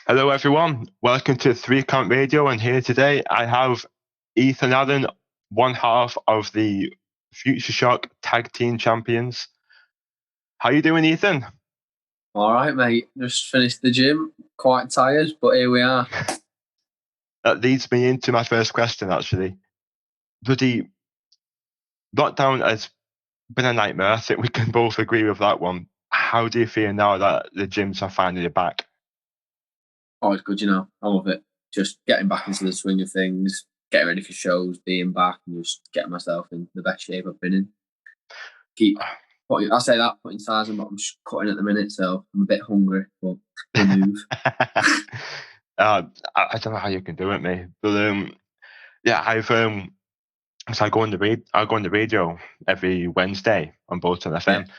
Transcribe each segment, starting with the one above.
Hello, everyone. Welcome to Three Count Radio. And here today I have Ethan Allen, one half of the Future Shock Tag Team Champions. How you doing, Ethan? All right, mate. Just finished the gym. Quite tired, but here we are. That leads me into my first question, actually. Bloody lockdown has been a nightmare. I think we can both agree with that one. How do you feel now that the gyms are finally back? Oh, it's good, I love it. Just getting back into the swing of things, getting ready for shows, being back, and just getting myself in the best shape I've been in. Putting size on, but I'm just cutting at the minute, so I'm a bit hungry, but we'll move. I don't know how you can do it, mate. But yeah, so I go on the radio every Wednesday on Bolton FM,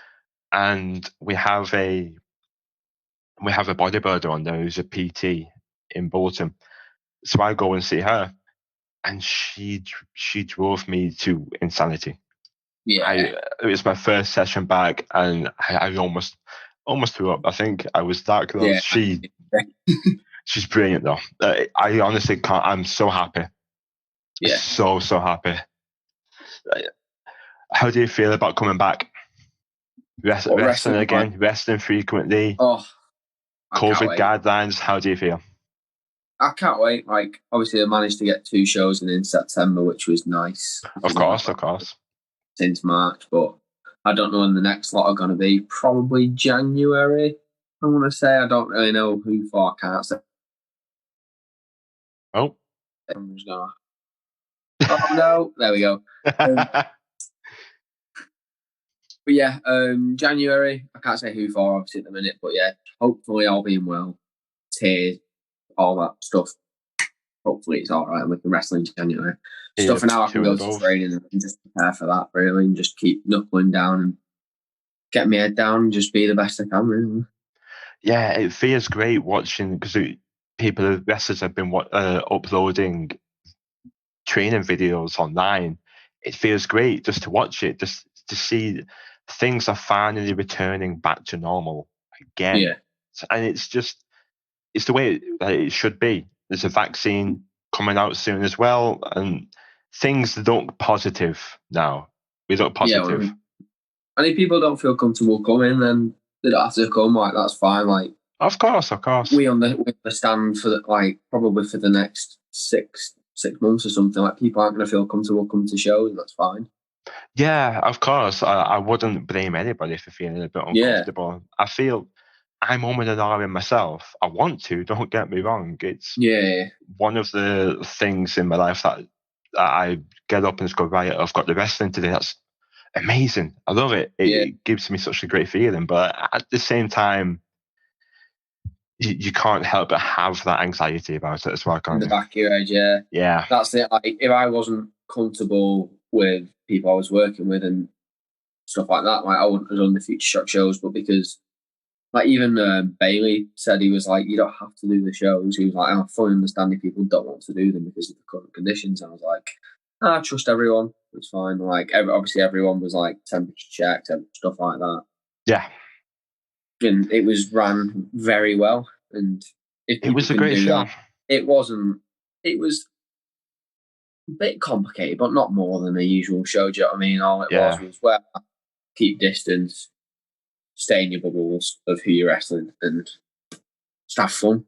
and we have a bodybuilder on there who's a PT in Bolton. So I go and see her, and she drove me to insanity. Yeah, it was my first session back, and I almost threw up. I think I was that close. Yeah. She's brilliant though. I honestly can't. I'm so happy. Yeah, so happy. How do you feel about coming back? Wrestling again, wrestling frequently. Oh, COVID guidelines. How do you feel? I can't wait. Like, obviously, I managed to get 2 shows in September, which was nice. Of course. Since March, but I don't know when the next lot are going to be. Probably January, I want to say. I don't really know who for. I can't say. Oh. I'm just gonna... Oh, no. There we go. But yeah, January. I can't say who for, obviously, at the minute. But yeah, hopefully all being well. Tears, all that stuff. Hopefully it's all right and we can wrestle in January. So for now, I can go to training and just prepare for that, really, and just keep knuckling down and get my head down and just be the best I can, really. Yeah, it feels great watching, because wrestlers have been uploading training videos online. It feels great just to watch it, just to see things are finally returning back to normal again. Yeah. And it's the way it should be. There's a vaccine coming out soon as well, and things look positive now. We look positive. Yeah, and if people don't feel comfortable coming, then they don't have to come. Like, that's fine. Like, of course. We understand for probably for the next six months or something. Like, people aren't going to feel comfortable coming to shows, and that's fine. Yeah, of course. I wouldn't blame anybody for feeling a bit uncomfortable. Yeah. I feel I'm on an hour in myself. I want to, don't get me wrong. It's one of the things in my life that I get up and just go, right, I've got the wrestling today. That's amazing. I love it. It gives me such a great feeling. But at the same time, you can't help but have that anxiety about it as well, can't you? In the back of your head, yeah. Yeah. That's it. Like, if I wasn't comfortable with people I was working with and stuff like that, like, I wouldn't have done the Future Shock shows. But because, like, even Bailey said, he was like, you don't have to do the shows. He was like, I fully understand if people don't want to do them because of the current conditions. And I was like, I trust everyone. It's fine. Like, obviously everyone was like temperature checked and stuff like that. Yeah. And it was ran very well. And it was a great show. It was a bit complicated, but not more than a usual show. Do you know what I mean? All it was well, keep distance, stay in your bubbles of who you're wrestling, and just have fun.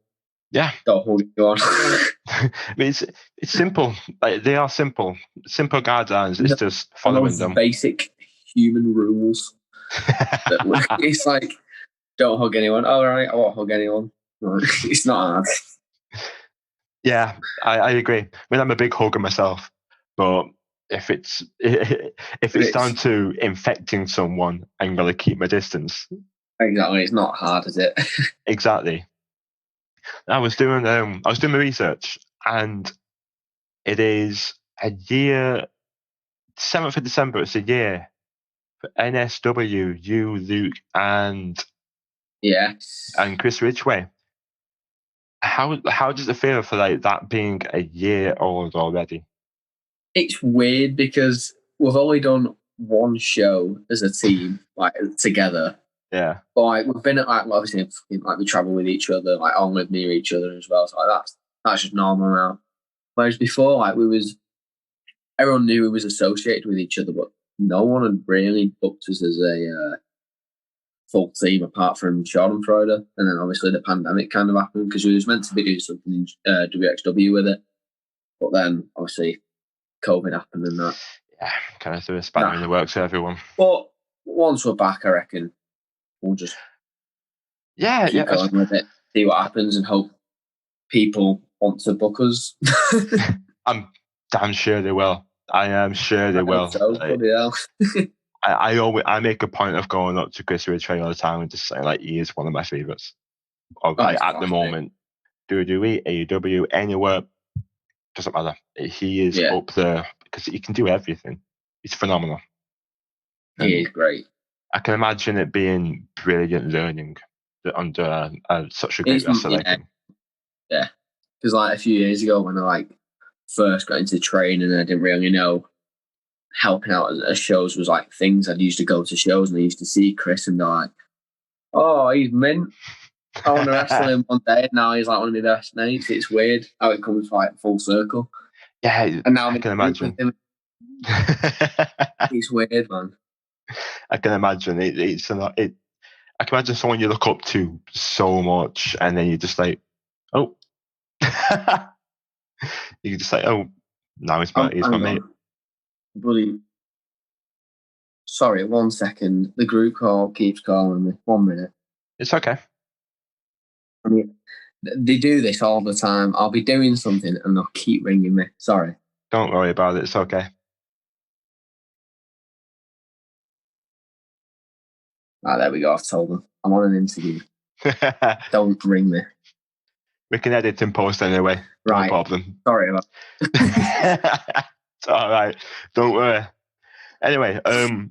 Yeah. Don't hold you on. I mean, it's simple. Like, they are simple guidelines. It's just following them. Basic human rules. It's like, don't hug anyone. All right, I won't hug anyone. It's not hard. Yeah, I agree. I mean, I'm a big hugger myself, but if it's down to infecting someone, I'm gonna keep my distance. Exactly, it's not hard, is it? Exactly. I was doing my research, and it is a year. 7th of December. It's a year for NSW, you, Luke, and Chris Ridgway. How does it feel for like that being a year old already? It's weird because we've only done one show as a team, like, together, Yeah. But like we've been at like obviously like we travel with each other, like all live near each other as well. So like that's just normal now. Whereas before, like everyone knew we was associated with each other, but no one had really booked us as a full team apart from Schadenfreude. And then obviously the pandemic kind of happened because we was meant to be doing something in WXW with it. But then obviously COVID happened and that. Yeah, kind of threw a spanner in the works for everyone. But once we're back, I reckon we'll just keep going with it, see what happens, and hope people want to book us. I'm damn sure they will. I am sure they will. So, I make a point of going up to Chris Ridgway all the time and just saying like he is one of my favorites. At the moment, WWE, AEW, anywhere, doesn't matter. He is up there because he can do everything. He's phenomenal. He is great. I can imagine it being brilliant learning under such a great wrestler like him. Yeah, because like a few years ago when I like first got into training and I didn't really know, helping out at shows was like things. I'd used to go to shows and I used to see Chris and they're like, oh, he's mint. I want to wrestle him one day, and now he's like one of my best mates. It's weird how it comes like full circle. Yeah, and now I can imagine. It's weird, man. I can imagine it's I can imagine someone you look up to so much, and then you're just like, oh, you're just like, oh, now he's my mate. Buddy, sorry, 1 second. The group call keeps calling me. 1 minute. It's okay. I mean, they do this all the time. I'll be doing something and they'll keep ringing me. Sorry. Don't worry about it. It's okay. Ah, there we go. I've told them. I'm on an interview. Don't ring me. We can edit and post anyway. Right. No problem. Sorry about it. It's all right. Don't worry. Anyway, so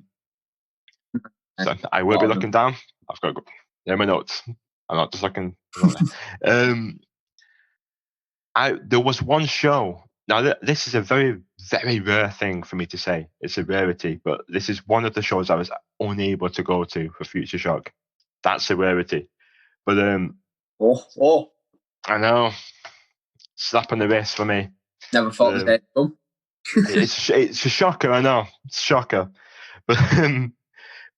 I will be looking down. I've got to go. There are my notes. I'm not just looking. There was one show. Now, this is a very, very rare thing for me to say. It's a rarity, but this is one of the shows I was unable to go to for Future Shock. That's a rarity. But I know. Slap on the wrist for me. Never thought the day would come. It's a shocker, I know. It's a shocker. But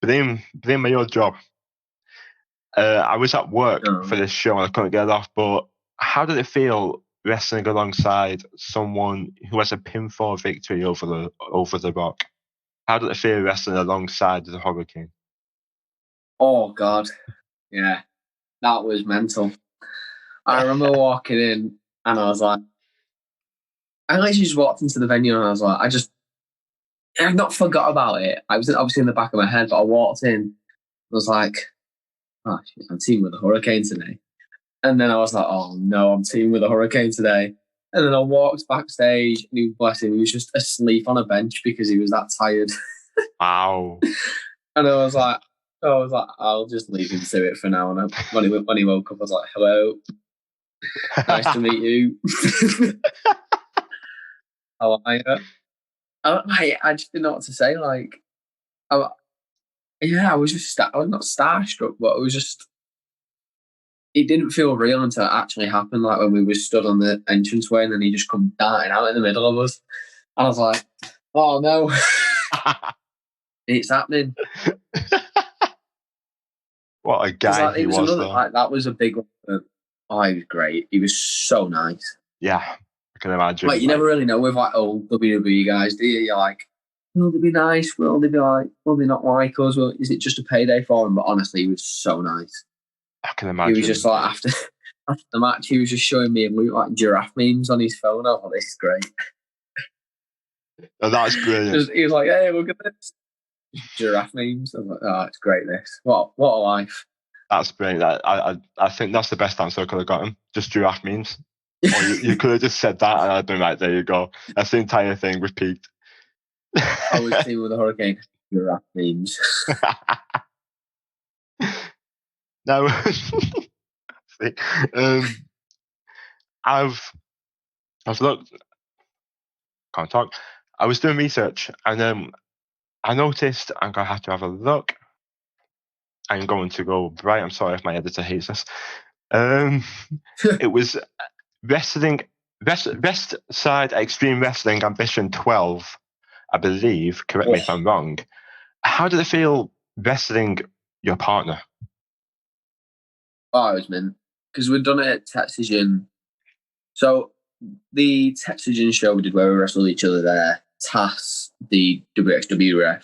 blame my old job. I was at work for this show and I couldn't get it off, but how did it feel wrestling alongside someone who has a pinfall victory over the Rock? How did it feel wrestling alongside the Hurricane? Oh God, yeah, that was mental. I remember walking in and I was like, I literally just walked into the venue and I was like, I've not forgot about it. I was obviously in the back of my head, but I walked in, I was like, oh, I'm teaming with the Hurricane today. And then I was like, oh no, I'm teaming with the Hurricane today. And then I walked backstage and bless him, he was just asleep on a bench because he was that tired. Wow. And I was like, I'll just leave him to it for now. And when he woke up, I was like, hello. Nice to meet you. How are you? I just didn't know what to say. Like, I was just, I was not starstruck, but it was just, it didn't feel real until it actually happened. Like when we were stood on the entranceway and then he just come darting out in the middle of us. I was like, oh no, it's happening. What a guy he was, though. Like, that was a big one. Oh, he was great. He was so nice. Yeah, I can imagine. Like, you never really know with like old WWE guys, do you? You're like, will they be nice? Will they be like, will they not like us? Well, is it just a payday for him? But honestly, he was so nice. I can imagine. He was just like, after the match, he was just showing me like giraffe memes on his phone. Oh, this is great. Oh, that's brilliant. He was like, hey, look at this. Giraffe memes. I was like, oh, it's great, this. What a life. That's brilliant. I think that's the best answer I could have gotten. Just giraffe memes. Or you could have just said that and I'd been like, there you go. That's the entire thing repeat. I was teaming with the Hurricane. Giraffe memes. No. I've looked. Can't talk. I was doing research and I noticed I'm gonna have to have a look. I'm going to go right. I'm sorry if my editor hates this. It was wrestling, West Side Extreme Wrestling Ambition 12, I believe. Correct me if I'm wrong. How did it feel wrestling your partner? Oh, it was mint. Because we'd done it at Texagen. So the Texagen show we did where we wrestled each other there, Tass, the WXW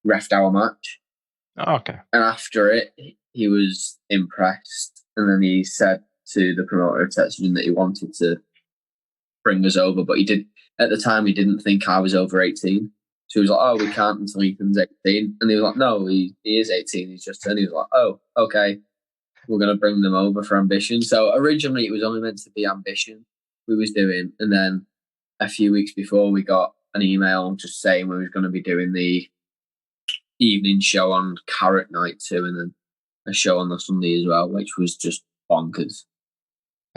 refed our match. Oh, okay. And after it, he was impressed. And then he said to the promoter of Texagen that he wanted to bring us over. But at the time, he didn't think I was over 18. So he was like, oh, we can't until Ethan's 18. And he was like, no, he is 18. He's just turned. He was like, oh, okay. We're going to bring them over for Ambition. So originally it was only meant to be Ambition we was doing. And then a few weeks before we got an email just saying we was going to be doing the evening show on Carrot Night too. And then a show on the Sunday as well, which was just bonkers.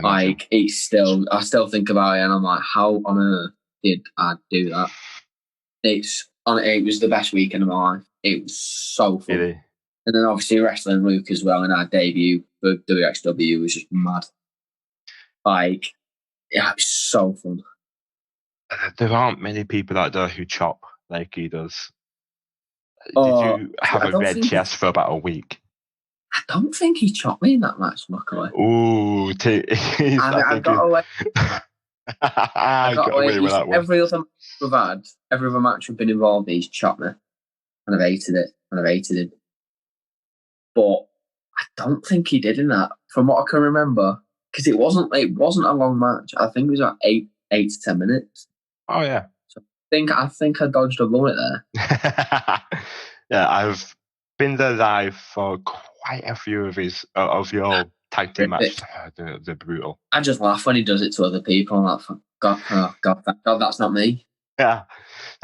Like I still think about it and I'm like, how on earth did I do that? It was the best weekend of my life. It was so fun. Really? And then obviously wrestling Luke as well in our debut for WXW was just mad. Like, yeah, it was so fun. There aren't many people out there who chop like he does. Did you have a red chest for about a week? I don't think he chopped me in that match, luckily. Ooh, I got away. I got away with that one. Every other match we've been involved in, he's chopped me. And I've hated it. And I've hated him. But I don't think he did in that, from what I can remember, because it wasn't a long match. I think it was like 8 to 10 minutes. Oh yeah. So I think I dodged a bullet there. Yeah, I've been there live for quite a few of your tag team matches. They're brutal. I just laugh when he does it to other people. I'm like, God, thank God, that's not me. Yeah,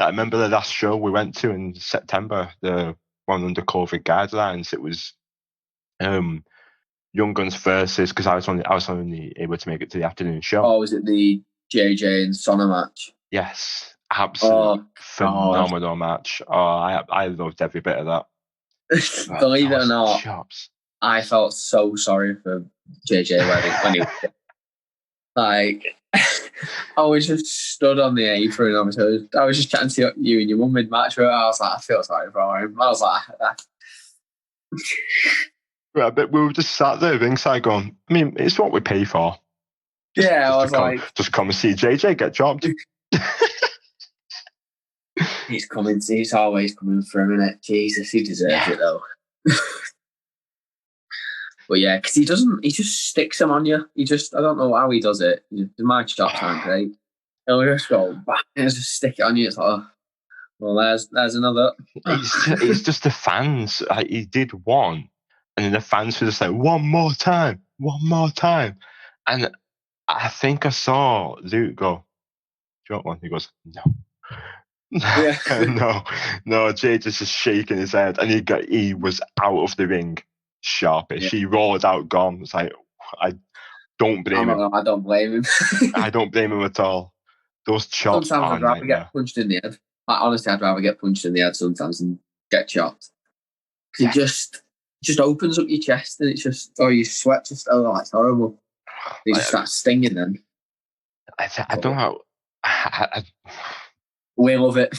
I remember the last show we went to in September, the one under COVID guidelines. It was Young Guns versus, because I was only able to make it to the afternoon show. Oh, was it the JJ and Sonna match? Yes, absolutely phenomenal match. Oh, I loved every bit of that. Believe it or not, I felt so sorry for JJ when he like I was just stood on the apron and I was just chatting to you and your mum mid match. I was like, I feel sorry for him. I was like, right, but we were just sat there ringside going, I mean, it's what we pay for. I was like, just come and see JJ get chopped. He's coming. He's always coming for a minute. Jesus, he deserves it though. But yeah, because he just sticks them on you. I don't know how he does it. My chops aren't great. He'll just go, bang, and just stick it on you. It's like, oh, well, there's another. It's just the fans. Like, he did one, and then the fans were just like, one more time. And I think I saw Luke go, do you want one? He goes, no. Yeah. no, Jay just is shaking his head, and he was out of the ring sharpish. Yeah. He rolled out gone. It's like, I don't blame him. I don't blame him. I don't blame him at all. Those chops. Sometimes I'd rather get punched in the head. Like, honestly, I'd rather get punched in the head sometimes than get chopped. Because it just opens up your chest, and it's just, you sweat just, it's horrible. You just start stinging then. I don't know how. We love it.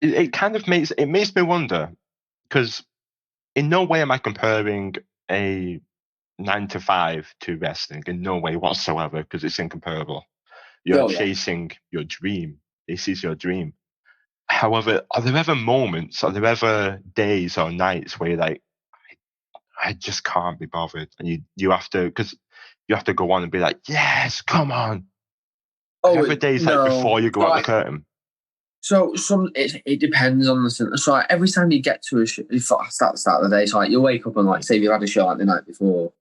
It kind of makes me wonder, because in no way am I comparing a 9 to 5 to wrestling, in no way whatsoever, because it's incomparable. You're chasing your dream. This is your dream. However, are there ever days or nights where you're like, I just can't be bothered, and you have to, because you have to go on and be like, yes, come on. Every day is like before you go out the curtain. So it depends on the. So like, every time you get to a show, start of the day, so like you'll wake up and like say you've had a show like the night before,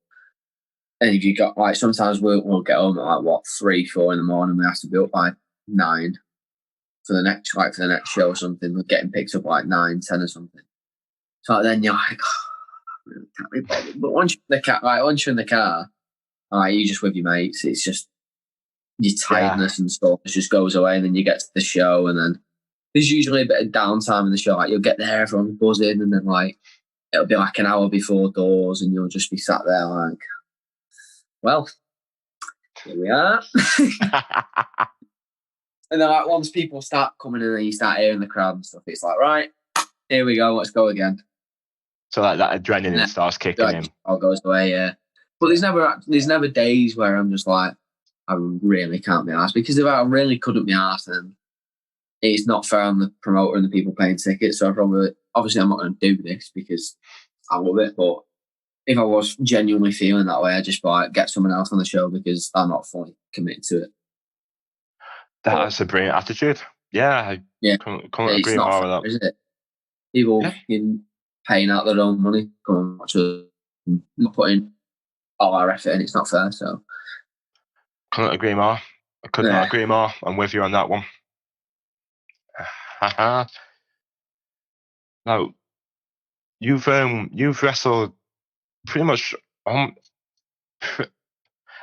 and if you got like sometimes we'll get home at like 3, 4 in the morning. We have to be up by 9 for the next show or something. We're getting picked up like 9, 10 or something. So like, then you're like, I really can't be bothered. But once you're in the car, you just with your mates. It's just your tiredness and stuff just goes away, and then you get to the show, and then there's usually a bit of downtime in the show. Like you'll get there, everyone's buzzing, and then like it'll be like an hour before doors, and you'll just be sat there like, well, here we are. And then like once people start coming in and you start hearing the crowd and stuff, it's like, right, here we go, let's go again. So like that adrenaline starts kicking in. All goes away, yeah. But there's never days where I'm just like, I really can't be arsed, because if I really couldn't be arsed, then it's not fair on the promoter and the people paying tickets. So obviously I'm not going to do this because I love it. But if I was genuinely feeling that way, I'd just like get someone else on the show because I'm not fully committed to it. That's a brilliant attitude. Yeah, couldn't agree more with that. Is it? People paying out their own money, going to not putting all our effort in. It's not fair. So couldn't agree more. I could not agree more. I'm with you on that one. Now, you've wrestled pretty much. I'm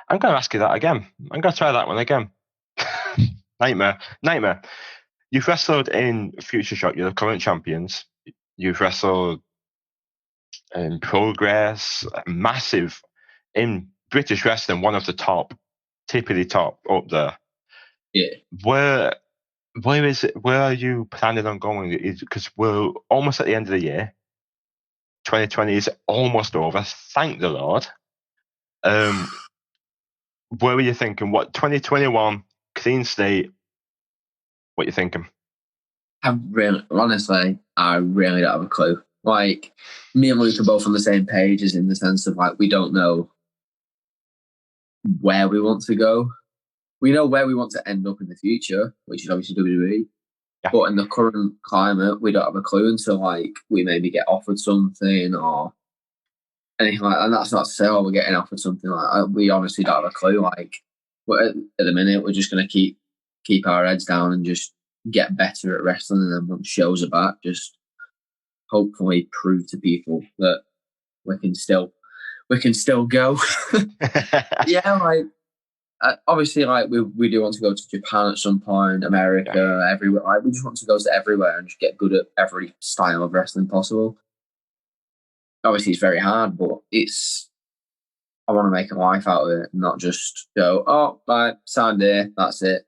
going to ask you that again. I'm going to try that one again. Nightmare. You've wrestled in Future Shock. You're the current champions. You've wrestled in Progress, massive in British wrestling, one of the top, tippity top up there. Yeah. Where is it? Where are you planning on going? Because we're almost at the end of the year. 2020 is almost over. Thank the Lord. Where were you thinking? What 2021 clean state? What you thinking? Honestly, I really don't have a clue. Like, me and Luke are both on the same page, as in the sense of like we don't know where we want to go. We know where we want to end up in the future, which is obviously WWE. Yeah. But in the current climate, we don't have a clue until like we maybe get offered something or anything like that. And that's not to say, oh, we're getting offered something like that. We honestly don't have a clue. Like, at the minute, we're just going to keep our heads down and just get better at wrestling. And then once shows are back, just hopefully prove to people that we can still go. Yeah, like obviously, like we do want to go to Japan at some point, America, everywhere. Like, we just want to go to everywhere and just get good at every style of wrestling possible. Obviously, it's very hard, but I want to make a life out of it, not just go, oh, right, signed here, that's it.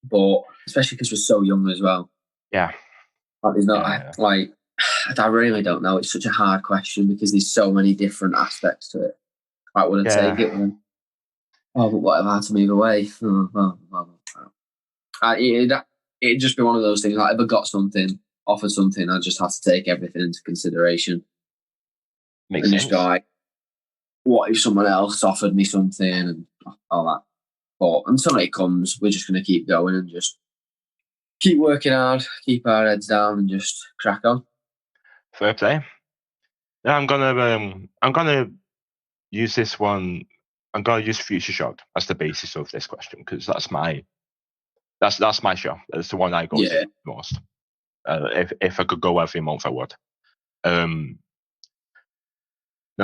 But especially because we're so young as well. Yeah. Like, there's not like I really don't know. It's such a hard question because there's so many different aspects to it. Like, would I take it? Oh, but what if I had to move away? It'd just be one of those things. Like, if I got something, offered something, I just have to take everything into consideration. Makes sense. Just go like, what if someone else offered me something and all that? But until it comes, we're just going to keep going and just keep working hard, keep our heads down, and just crack on. Fair play. Yeah, I'm gonna use this one. I'm gonna use Future Shock as the basis of this question because that's my show. That's the one I go to most. If I could go every month, I would. Now,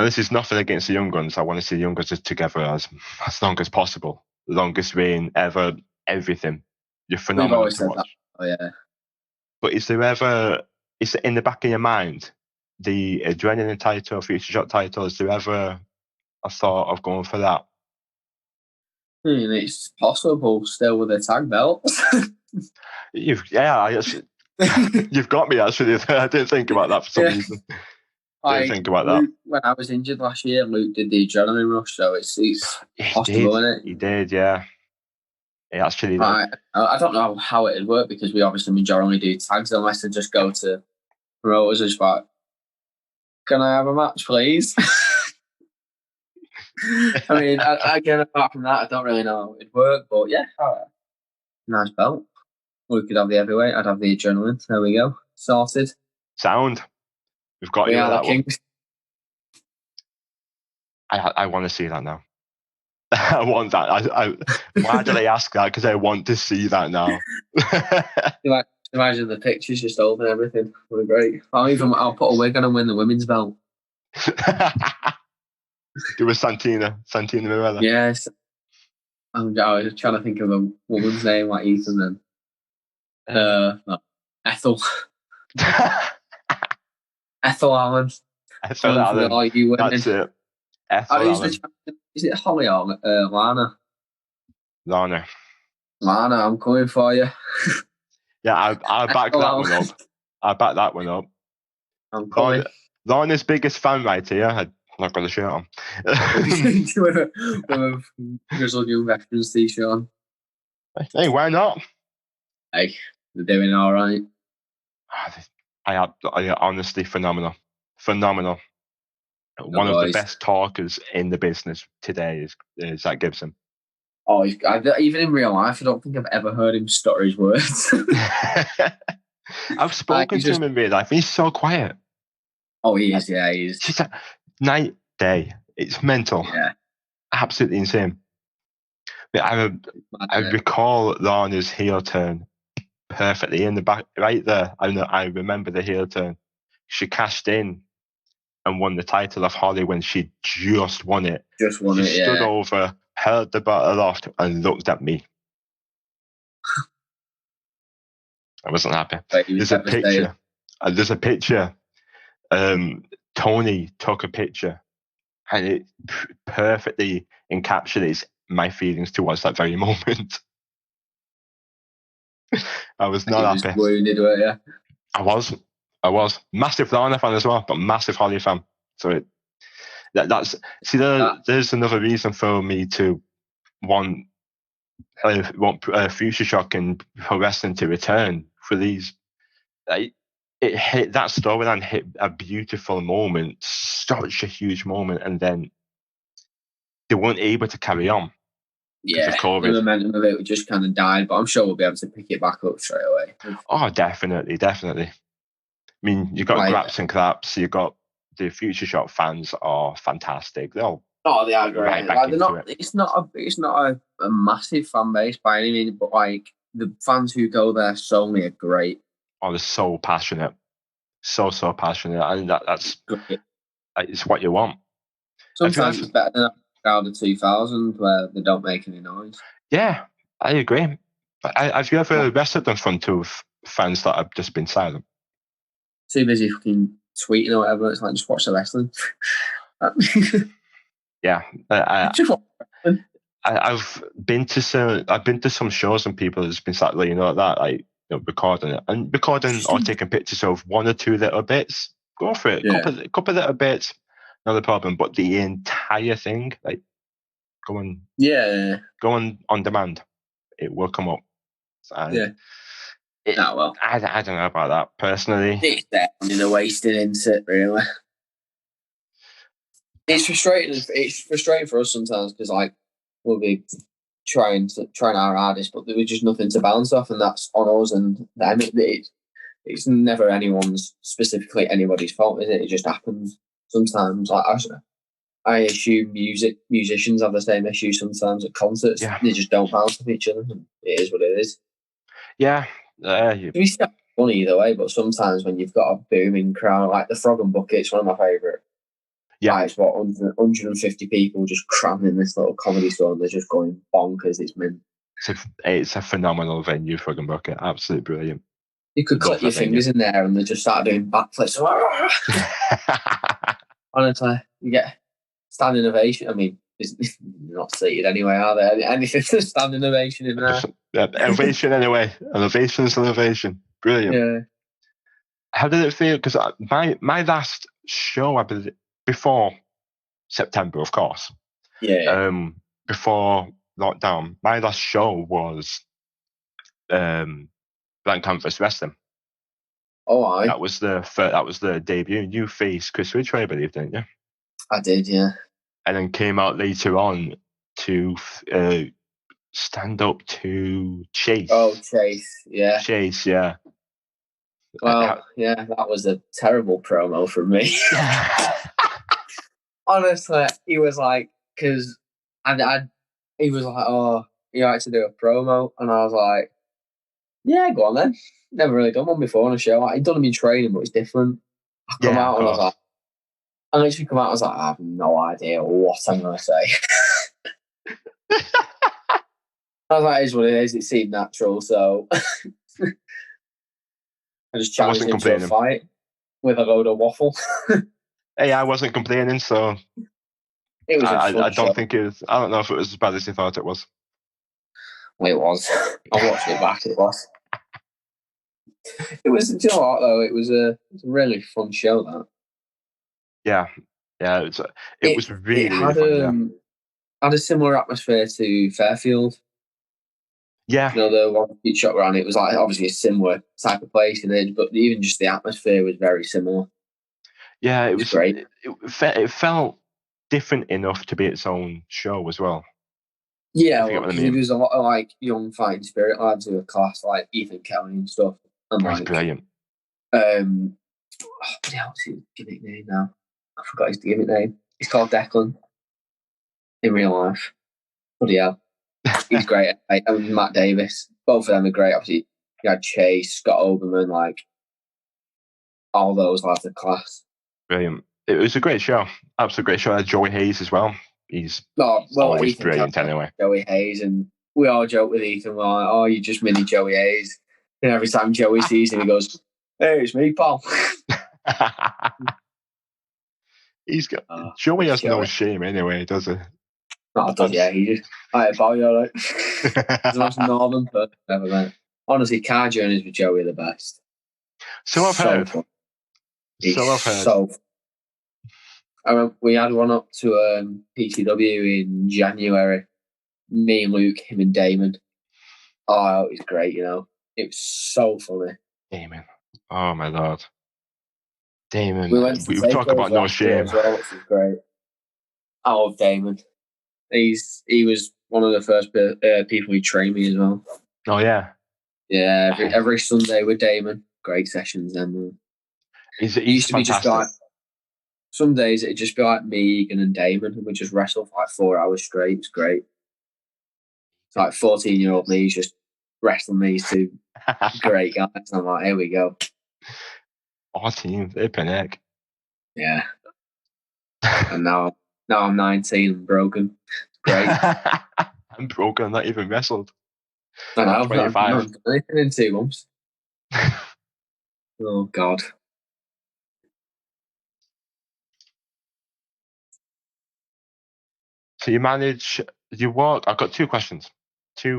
this is nothing against the Young Guns. I want to see the Young Guns together as long as possible. The longest reign ever, everything. You're phenomenal to watch. That. Oh, yeah. But is it in the back of your mind, the Adrenaline title, Future Shock title, is there ever a thought of going for that? It's possible still with a tag belt. You've got me, actually. I didn't think about that for some reason. Think about that. When I was injured last year, Luke did the Adrenaline Rush, so it's possible, isn't it? He did, yeah. He actually did. I don't know how it would work because we obviously majority do tags unless they just go to promoters and just like, can I have a match, please? I mean, again, apart from that, I don't really know how it'd work, but yeah, nice belt. We could have the heavyweight, I'd have the Adrenaline. There we go. Sorted. Sound. We've got you with that one. Kings. I want to see that now. I want that. Why did I ask that? Because I want to see that now. Imagine the pictures just open everything. It'll be great. I'll put a wig on and win the women's belt. Do a Santina Mirella. Yes. I was trying to think of a woman's name like Ethan then. Ethel. Ethel Allen. Ethel Allen. All you women. That's it. Ethel Allen. Is it Holly or Lana? Lana. Lana, I'm coming for you. Yeah, I'll back that one up. I'll back that one up. I'm coming. Lana's biggest fan right here. I'm not got a shirt on. with a Grizzled Young Veterans t-shirt on. Hey, why not? Hey, they're doing all right. I honestly phenomenal. One of the best talkers in the business today is Zach Gibson. Oh, even in real life, I don't think I've ever heard him stutter his words. I've spoken to him in real life. He's so quiet. Oh, he is. Yeah, he is. It's just night, day. It's mental. Yeah. Absolutely insane. But I recall Lana's heel turn perfectly in the back, right there. I remember the heel turn. She cashed in and won the title of Holly when she just won it. She stood over, held the belt aloft, and looked at me. I wasn't happy. There's a picture. Tony took a picture, and it perfectly encapsulates my feelings towards that very moment. I was not happy. Wounded, were you? I was massive Lana fan as well, but massive Holly fan. So there's another reason for me to want Future Shock and Pro Wrestling to return for these. It hit that storyline, hit a beautiful moment, such a huge moment, and then they weren't able to carry on. Yeah, the momentum of it just kind of died, but I'm sure we'll be able to pick it back up straight away. Oh, definitely. I mean, you got Graps and Craps, you got the Future Shock fans are fantastic. They are great. They're not. It's not a massive fan base by any means, but like the fans who go there solely are great. Oh, they're so passionate, so passionate, and that's great. It's what you want. Sometimes it's better than a crowd of 2,000 where they don't make any noise. Yeah, I agree. Have you ever wrestled in front of fans that have just been silent? Too busy fucking tweeting or whatever. It's like, just watch the wrestling. Yeah, I've been to some shows and people have just been sat there, like that, like recording it or taking pictures of one or two little bits. Go for it. Yeah. Couple little bits, not a problem. But the entire thing, like going on demand, it will come up. I don't know about that personally. It's definitely wasted, isn't it? Really, it's frustrating. It's frustrating for us sometimes because like we'll be trying our hardest, but there was just nothing to bounce off, and that's on us and them. It's never specifically anybody's fault, is it? It just happens sometimes. Like I assume musicians have the same issue sometimes at concerts. Yeah. They just don't bounce off each other. And it is what it is. Yeah. It's funny either way, but sometimes when you've got a booming crowd, like the Frog and Bucket, it's one of my favourite. Yeah. It's 150 people just crammed in this little comedy store and they're just going bonkers. It's mint. It's a phenomenal venue, Frog and Bucket. Absolutely brilliant. You could clip your fingers in there and they just start doing backflips. Honestly, you get standing ovation. I mean, it's not seated anyway, are there? Anything to standing ovation in there? Ovation anyway. An ovation is an ovation. Brilliant. Yeah. How did it feel? Because my last show, I believe, before September, of course. Yeah. Before lockdown, my last show was Blank Canvas Wrestling. Oh, aye. That was the debut. You faced Chris Ridgway, I believe, didn't you? I did, yeah. And then came out later on to stand up to Chase. Oh, Chase, yeah. Chase, yeah. Well, yeah, that was a terrible promo for me. Honestly, he was like, because he was like, oh, you like to do a promo? And I was like, yeah, go on then. Never really done one before on a show. I'd done them in training, but it's different. I come out and I was like, I literally come out and I was like, I have no idea what I'm going to say. I was like, it is what it is. It seemed natural. So I just challenged him to a fight with a load of waffle. Hey, I wasn't complaining, so it was. I don't think it was. I don't know if it was as bad as you thought it was. Well, it was. I watched it back. It was. It was. Do you know what, though? It was a really fun show. That. Yeah. It was really, had, really fun. Had a similar atmosphere to Fairfield. Yeah. You know, the one Pic shot around, it was like obviously a similar type of place in it, but even just the atmosphere was very similar. Yeah, it was great. It felt different enough to be its own show as well. Yeah, there was a lot of like young fighting spirit lads who were class, like Ethan Kelly and stuff. And He's brilliant. What the hell is his gimmick name now? I forgot his gimmick name. He's called Declan in real life. Bloody hell. He's great. And Matt Davis. Both of them are great. Obviously, you had Chase, Scott Oberman, like all those lads are class. Brilliant. It was a great show. Absolutely great show. Joey Hayes as well. He's always Ethan brilliant Kelly, anyway. Joey Hayes, and we all joke with Ethan, we're like, oh, you just mini Joey Hayes. And every time Joey sees him, he goes, hey, it's me, pal. He's got Joey has no shame anyway, does he? No, does, yeah, he just, alright, pal, you're right. He's the most northern person I've ever met. Honestly, car journeys with Joey are the best. So I've heard. Fun. We had one up to PCW in January. Me and Luke, him and Damon. Oh, it was great, you know. It was so funny. Damon. Oh, my Lord. Damon. We talk about no shame. As well, which was great. I love Damon. He was one of the first people who trained me as well. Oh, yeah? Yeah, every Sunday with Damon. Great sessions then. He's used to be just like, some days it'd just be like me, Egan and Damon, and we'd just wrestle for like 4 hours straight. It's great. It's like 14-year-old me's just wrestling these two great guys. And I'm like, here we go. Our team, they're panic. Yeah. And now I'm 19 and broken. It's great. I'm broken, I'm not even wrestled. I know. 25. In 2 months. Oh, God. So you walk. I've got 2 questions. They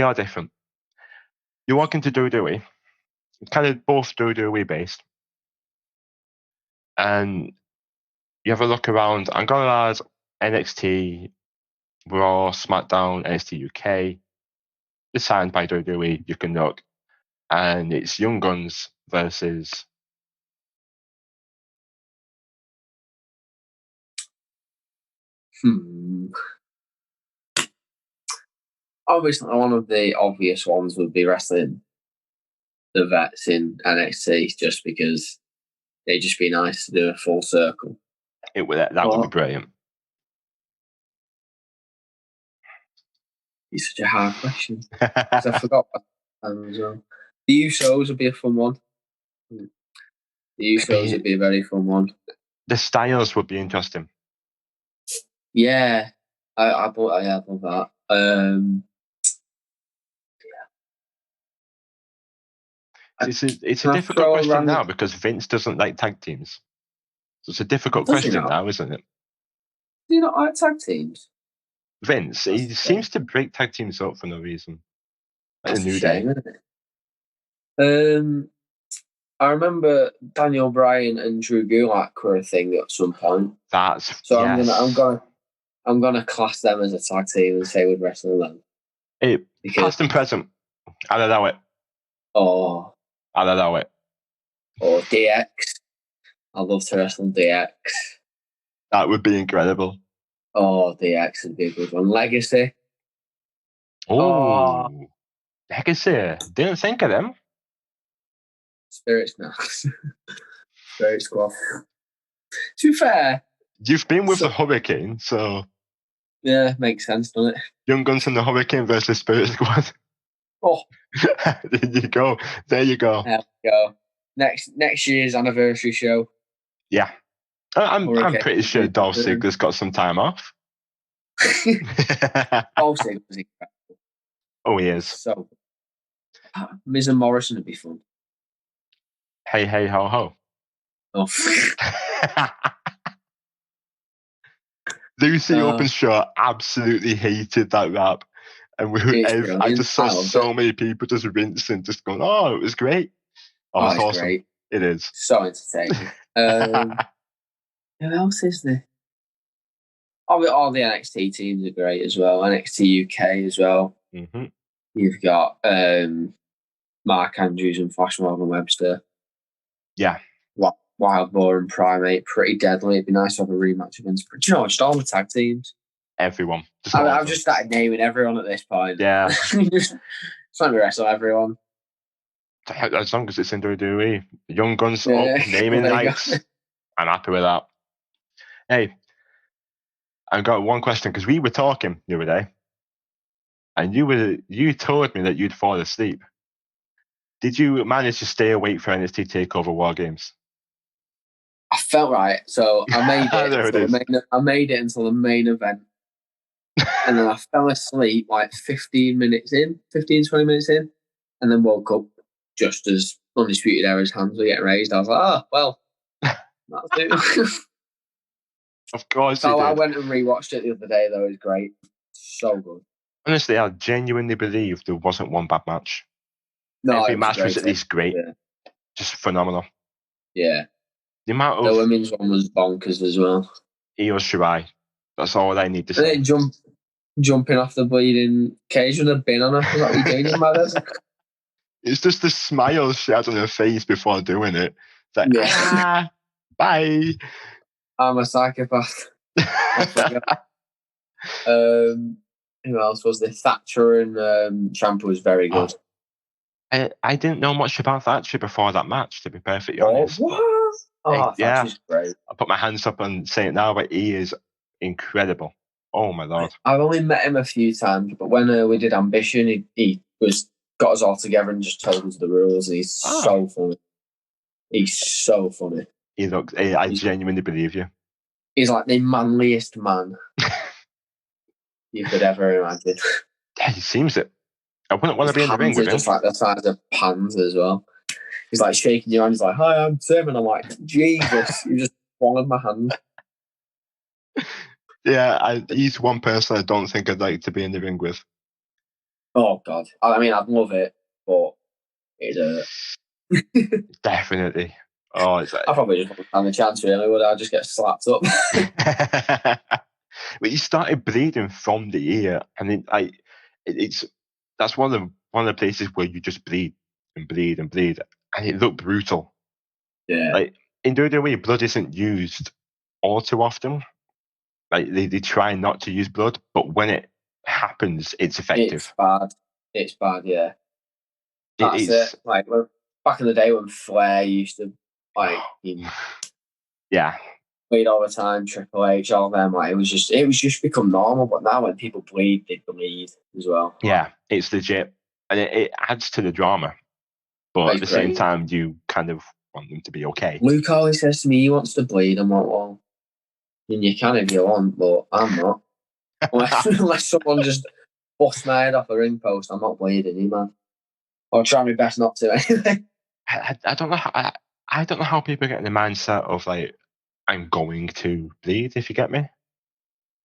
are different. You walk into WWE, it's kind of both WWE based, and you have a look around. I'm going to add NXT, Raw, SmackDown, NXT UK. It's signed by WWE. You can look, and it's Young Guns versus. Obviously, one of the obvious ones would be wrestling the vets in NXT, just because they'd just be nice to do a full circle. That would be brilliant. It's such a hard question. Because I forgot that as well. The Usos would be a fun one. The Usos would be a very fun one. The styles would be interesting. Yeah, I love that. It's a difficult question now because Vince doesn't like tag teams. So it's a difficult question now, isn't it? Do you not like tag teams? Vince, he seems to break tag teams up for no reason. That's a shame, isn't it? I remember Daniel Bryan and Drew Gulak were a thing at some point. I'm gonna class them as a tag team and say we'd wrestle them. Past and present. I'll allow it. Oh. I'll allow it. Or DX. I'd love to wrestle DX. That would be incredible. Oh, DX would be a good one. Legacy. Oh. Legacy. Didn't think of them. Spirit Snacks. Spirit Squad. To be fair. You've been with the Hurricane, so. Yeah, makes sense, doesn't it? Young Guns and the Hurricane versus Spirit Squad. Oh. There you go. There we go. Next year's anniversary show. Yeah. I'm pretty sure Dolph Ziggler's got some time off. Dolph Ziggler's incredible. Oh, he is. So, Miz and Morrison would be fun. Hey, hey, ho, ho. Oh. Lucy Openshaw absolutely hated that rap. And I just saw so many people just rinsing, just going, "Oh, it was great. Oh, it's awesome. Great. It is. So entertaining." Who else is there? All the NXT teams are great as well. NXT UK as well. Mm-hmm. You've got Mark Andrews and Flash Morgan Webster. Yeah. Wild Boar and Primate, pretty deadly. It'd be nice to have a rematch against. Do you know, just all the tag teams. Everyone. I've just started naming everyone at this point. Yeah. Just trying to wrestle everyone. As long as it's in WWE. Young Guns up, naming rights. I'm happy with that. Hey, I've got one question, because we were talking the other day, and you told me that you'd fall asleep. Did you manage to stay awake for NXT TakeOver War Games? I felt right, so I made it. I made it until the main event, and then I fell asleep like 15, 20 minutes in, and then woke up just as Undisputed Era's hands were getting raised. I was like, "Oh, well, that's it." Of course, so I went and rewatched it the other day. Though it was great, so good. Honestly, I genuinely believe there wasn't one bad match. No, every match was at least great, just phenomenal. Yeah. The amount of the women's one was bonkers as well. Io Shirai. That's all I need to say. Jumping off the bleeding cage with a bin on her. Is that what you're doing, mother? It's just the smile she had on her face before doing it. It's like, bye. I'm a psychopath. Who else was there? Thatcher and Ciampa was very good. I didn't know much about Thatcher before that match, to be perfectly honest. What? Thatcher's great. I put my hands up and say it now, but he is incredible. Oh my lord! I've only met him a few times, but when we did Ambition, he got us all together and just told us the rules, and he's so funny. He's so funny. I genuinely believe you. He's like the manliest man you could ever imagine. Yeah, he seems it. I wouldn't want to be in the ring with him. Just like the size of pans as well. He's like shaking your hand. He's like, "Hi, I'm Tim," and I'm like, "Jesus, you just swallowed my hand." Yeah, he's one person I don't think I'd like to be in the ring with. Oh God, I mean, I'd love it, but it's definitely. Oh, it's like... I probably just wouldn't have a chance, really, would I? Just get slapped up. But he started bleeding from the ear, and that's one of the places where you just bleed and bleed and bleed, and it looked brutal. Yeah. Like in WWE, blood isn't used all too often. Like they try not to use blood, but when it happens, it's effective. It's bad. Yeah. That's it. Like back in the day when Flair used to bleed all the time, Triple H, all them, like it was just become normal. But now when people bleed, they bleed as well. Yeah, it's legit, and it adds to the drama. But at the same time, you kind of want them to be okay. Luke always says to me he wants to bleed. I'm like, well, and you can if you want, but I'm not. Unless someone just busts my head off a ring post, I'm not bleeding, man. I'll try my best not to anyway. I don't know how I don't know how people get in the mindset of like, I'm going to bleed, if you get me.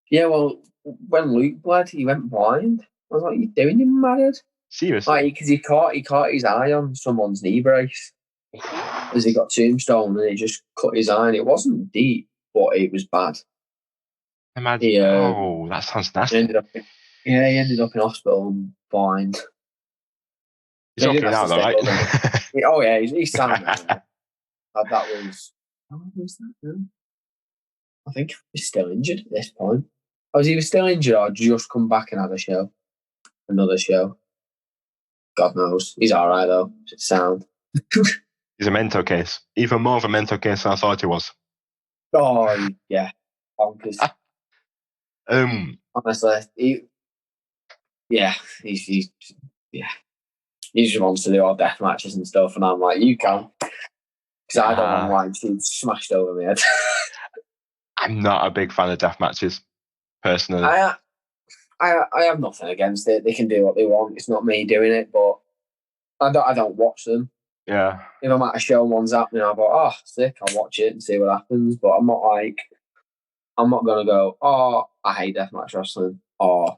Yeah, well, when Luke bled, he went blind. I was like, "What are you doing, you mad?" Seriously? Like, because he caught his eye on someone's knee brace as he got tombstone, and it just cut his eye. And it wasn't deep, but it was bad. Imagine. That sounds nasty. He ended up in hospital and blind. He's okay now, though, right? Oh yeah, he's sound. That was. How was that now? I think he's still injured at this point. I was either still injured or just come back and had another show. God knows. He's all right though. It's sound. He's a mental case. Even more of a mental case than I thought he was. Oh yeah, bonkers. Honestly, he just wants to do all death matches and stuff, and I'm like, you can, because I don't want why she's smashed over my head. I'm not a big fan of death matches, personally. I have nothing against it. They can do what they want. It's not me doing it, but I don't watch them. Yeah. If I'm at a show and one's happening, I'll go, oh, sick, I'll watch it and see what happens. But I'm not going to go, oh, I hate deathmatch wrestling, or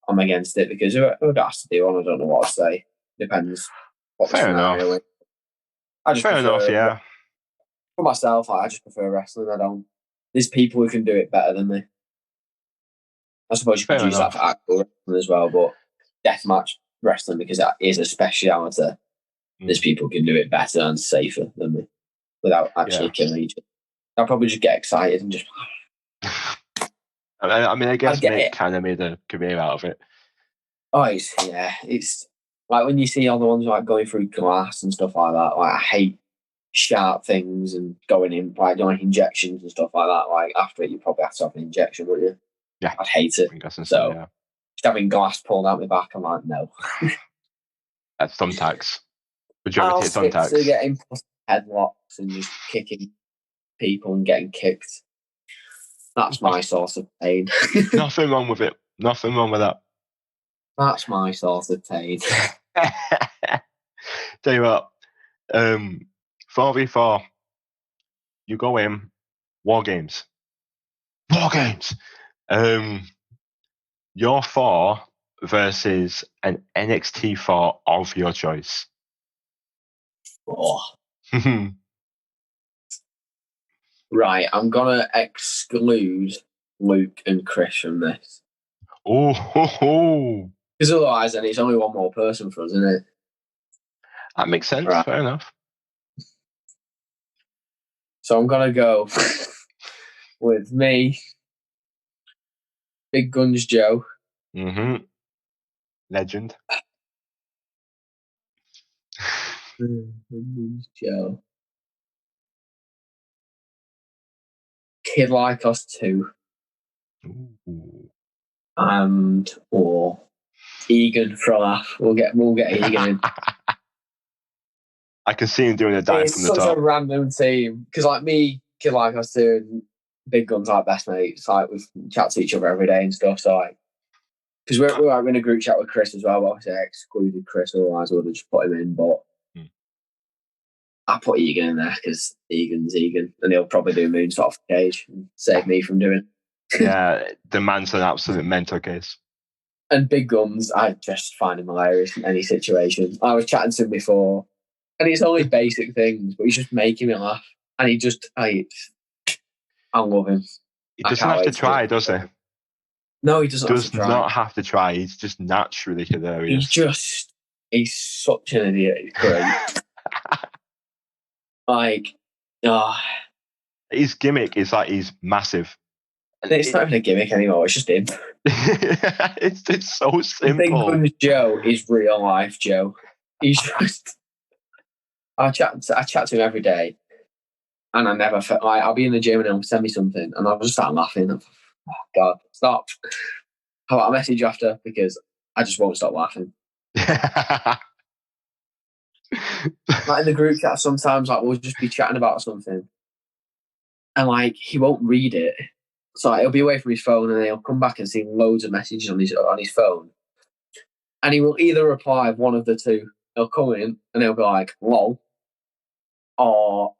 I'm against it, because if it has to do one, I don't know what to say. Depends what the scenario is. I just prefer, yeah. For myself, I just prefer wrestling. There's people who can do it better than me. I suppose you could use that for actual wrestling as well, but deathmatch wrestling, because that is a speciality. There's people who can do it better and safer than me without actually killing each other. I'll probably just get excited and just. I mean, I guess Mick kind of made a career out of it. Oh, it's like when you see all the ones like going through glass and stuff like that. Like, I hate sharp things and going in, like doing injections and stuff like that. Like, after it, you probably have to have an injection, wouldn't you? Yeah, I'd hate it. So yeah. Just having glass pulled out my back, I'm like, no. That's thumbtacks. I'll stick to getting headlocks and just kicking people and getting kicked. That's my source of pain. Nothing wrong with it. Nothing wrong with that. That's my source of pain. Tell you what, 4v4, you go in, War Games. You're 4 versus an NXT 4 of your choice. Oh. Right, I'm gonna exclude Luke and Chris from this. Oh, because otherwise, then it's only one more person for us, isn't it? That makes sense. Right. Fair enough. So I'm gonna go with me, Big Guns Joe. Mm-hmm. Legend. Joe. Kid Like Us 2. Ooh. And Egan for a laugh. We'll get Egan in. I can see him doing a dive from the top. It's such a random team, because like me, Kid Like Us 2, and Big Guns like best mates. Like, we chat to each other every day and stuff. So like, because we're in a group chat with Chris as well. But obviously I excluded Chris, otherwise I would have just put him in. But I put Egan in there because Egan's Egan, and he'll probably do moonsault off the cage and save me from doing. Yeah, the man's an absolute mental case. And Big Guns, I just find him hilarious in any situation. I was chatting to him before, and it's only basic things, but he's just making me laugh. And I love him. He doesn't have to try, does he? No, he doesn't have to try. Does not have to try. He's just naturally hilarious. He's such an idiot. He's great. His gimmick is like he's massive. It's not even a gimmick anymore. It's just him. it's so simple. Big Guns Joe is real life Joe. He's just. I chat to him every day, and I never felt like I'll be in the gym and he'll send me something, and I'll just start laughing. Oh God, stop! How about a message after, because I just won't stop laughing. Like in the group chat, sometimes like we'll just be chatting about something, and like he won't read it, so like, he'll be away from his phone, and he'll come back and see loads of messages on his phone, and he will either reply with one of the two. He'll come in and he'll be like, "Lol," or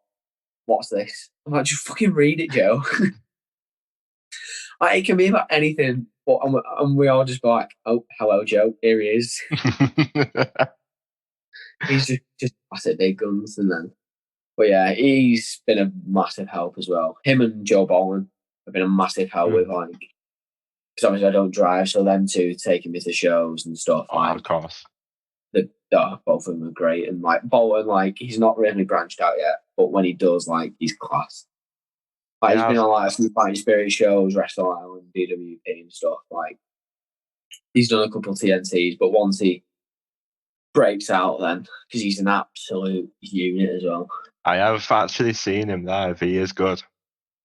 "What's this?" I'm like, just fucking read it, Joe. Like, it can be about anything, but and we all just be like, "Oh, hello, Joe. Here he is." He's just classic Big Guns, and then. But yeah, he's been a massive help as well. Him and Joe Bowen have been a massive help with like, because obviously I don't drive, so them two taking me to shows and stuff. Like, of course. Both of them are great, and like Bowen, like he's not really branched out yet, but when he does, like he's class. Like he's been on like a few Fighting Spirit shows, Wrestle Island, DWP and stuff. Like he's done a couple of TNTs, but once he breaks out, then because he's an absolute unit as well. I have actually seen him live. He is good.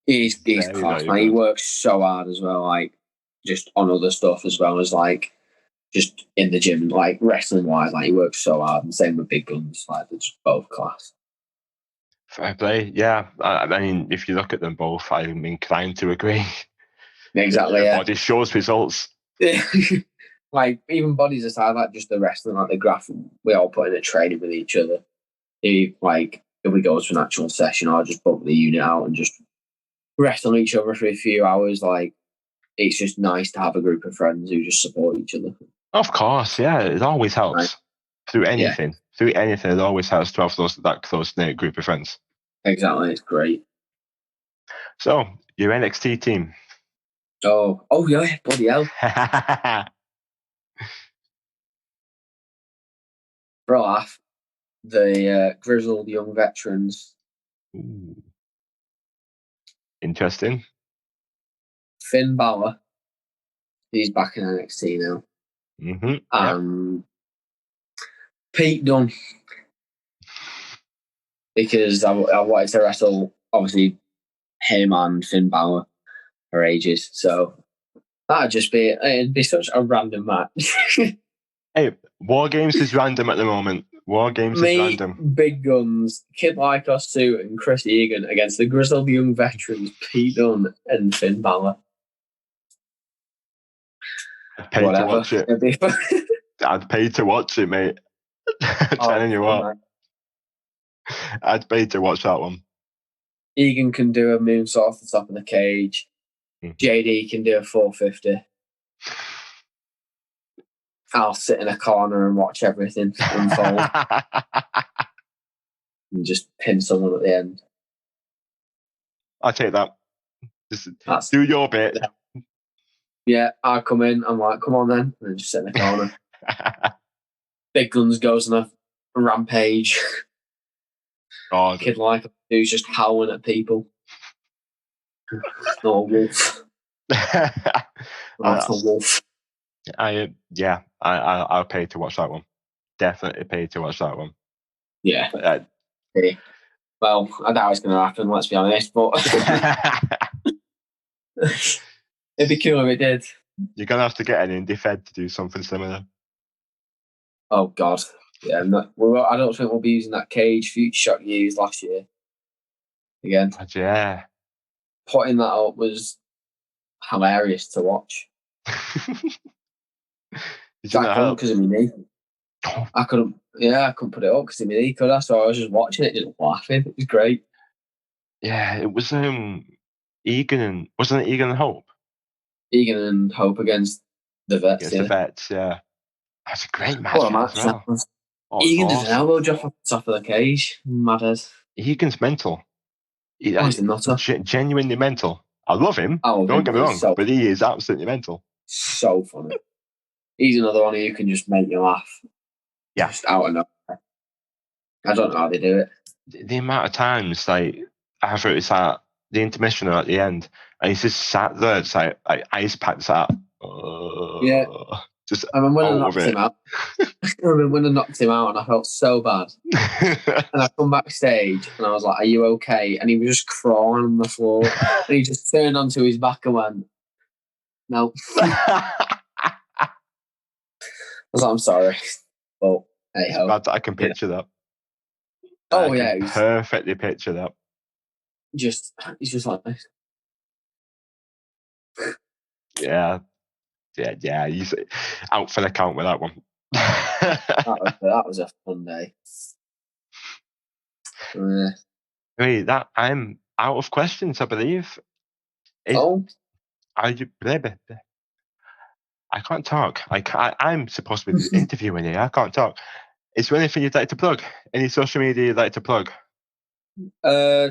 He's class. Like, he works so hard as well, like just on other stuff as well as like just in the gym, like wrestling wise. Like he works so hard, and same with Big Guns. Like they're just both class. Fair play, yeah. I mean, if you look at them both, I'm inclined to agree. Exactly. Everybody shows results. Like, even bodies aside, like just the wrestling, like the graph, we all put in a training with each other. If we go to an actual session, I'll just book the unit out and just wrestle each other for a few hours. Like, it's just nice to have a group of friends who just support each other. Of course, yeah, it always helps. Right. Through anything, it always helps to have that close-knit group of friends. Exactly, it's great. So, your NXT team. Oh yeah, bloody hell. For a laugh, the grizzled young veterans. Ooh. Interesting. Finn Balor, he's back in NXT now. Mm-hmm. Pete Dunne, because I wanted to wrestle, obviously, him and Finn Balor for ages. So it'd be such a random match. Hey, War Games is random at the moment. War Games is random. Big Guns, Kid Like Us 2 and Chris Egan against the grizzled young veterans Pete Dunne and Finn Balor. I'd pay to watch it. I'd pay to watch it, mate. I'm telling you what. Mate. I'd pay to watch that one. Egan can do a moonsault off the top of the cage. JD can do a 450. I'll sit in a corner and watch everything unfold. And just pin someone at the end. I'll take that. Just do your bit. Yeah, I come in, I'm like, come on then. And just sit in the corner. Big Guns goes on a rampage. God. Kid Like who's just howling at people. No wolf. That's a wolf. I'll pay to watch that one. Definitely pay to watch that one. Yeah. Well, I doubt it's going to happen, let's be honest, but it'd be cool if it did. You're going to have to get an indie fed to do something similar. Oh, God. Yeah, I don't think we'll be using that cage Future Shock used last year. Again. God, yeah. Putting that up was hilarious to watch. Did you not help? Because of my knee. I couldn't put it up because of my knee, could I? So I was just watching it, just laughing. It was great. Yeah, it was Egan wasn't it Egan and Hope? Egan and Hope against the Vets. Against the Vets, yeah. That's a great match. What a match that was. Egan did an elbow drop off the top of the cage. Mad as. Egan's mental. He's a nutter. Genuinely mental. I love him. Don't get me wrong, but he is absolutely mental. So funny. He's another one who can just make you laugh. Yeah. Just out of nowhere. I don't know how they do it. The amount of times, like, either it's at the intermission or at the end, and he's just sat there, it's like ice packs out. Yeah. Just I remember when I knocked him out. And I felt so bad. And I come backstage and I was like, "Are you okay?" And he was just crawling on the floor. And he just turned onto his back and went, "No." I was like, "I'm sorry." But hey ho. Glad that I can picture that. Oh yeah, perfectly picture that. He's just like this. Yeah. He's out for the count with that one. that was a fun day. Wait, I'm out of questions, I believe. Are you, I can't talk. I'm supposed to be interviewing you. I can't talk. Is there anything you'd like to plug? Any social media you'd like to plug? My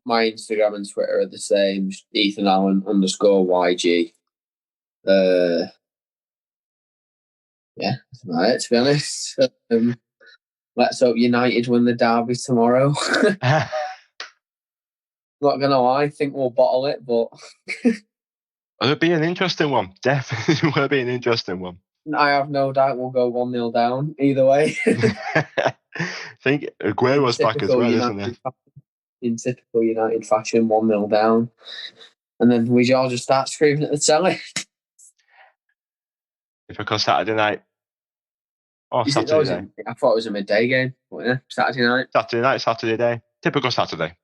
Instagram and Twitter are the same. Ethan Allen _YG. Yeah, that's about it, to be honest. Let's hope United win the derby tomorrow. Not gonna lie, I think we'll bottle it, but it'll be an interesting one. Definitely will be an interesting one. I have no doubt we'll go 1-0 down either way. I think Aguero's back as well, isn't he? In typical United fashion, 1-0 down. And then we all just start screaming at the telly. Typical Saturday night. Saturday. I thought it was a midday game. But yeah, Saturday night. Saturday day. Typical Saturday.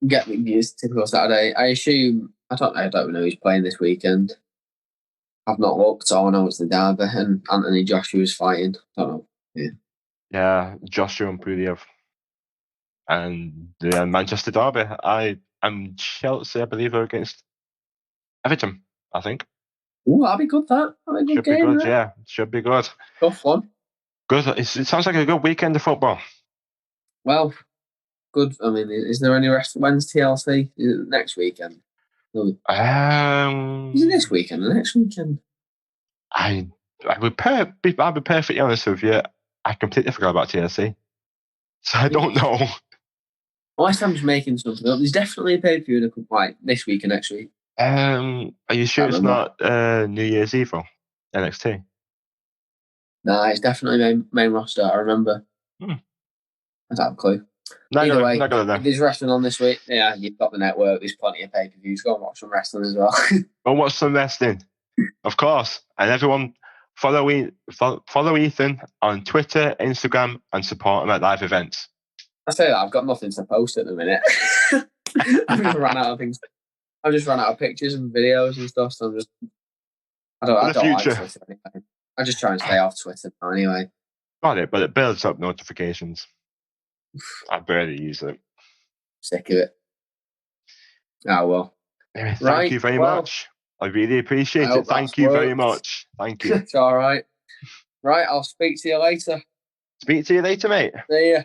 Get me used. Typical Saturday. I assume I don't know who's playing this weekend. I've not looked. All I know it's the derby and Anthony Joshua's fighting. I don't know. Yeah, Joshua and Puriev. And the Manchester derby. I'm Chelsea, I believe, are against Everton, I think. Ooh, that'll be good, that. That'll be a good game, be good, right? yeah. Should be good. Tough one. Good. It sounds like a good weekend of football. Well, good. I mean, is there any rest? When's TLC? Is it next weekend? No. Is it this weekend? The next weekend? I'll be perfectly honest with you. I completely forgot about TLC. So I don't know. West Ham's making something up. There's definitely a pay-per-view like this week and next week. Are you sure it's not New Year's Eve for NXT? Nah, it's definitely main roster. I remember. I don't have a clue. Either way, if there's wrestling on this week, yeah, you've got the network. There's plenty of pay-per-views. Go and watch some wrestling as well. Go watch some wrestling, of course. And everyone, follow Ethan on Twitter, Instagram, and support him at live events. I say that I've got nothing to post at the minute. I've just run out of things. I've just run out of pictures and videos and stuff. So I don't like Twitter anyway. I just try and stay off Twitter now anyway. Got it, but it builds up notifications. I barely use it. Sick of it. Oh well. Anyway, thank you very much. I really appreciate it. Thank you very much. Thank you. It's all right. Right, I'll speak to you later. Speak to you later, mate. See ya.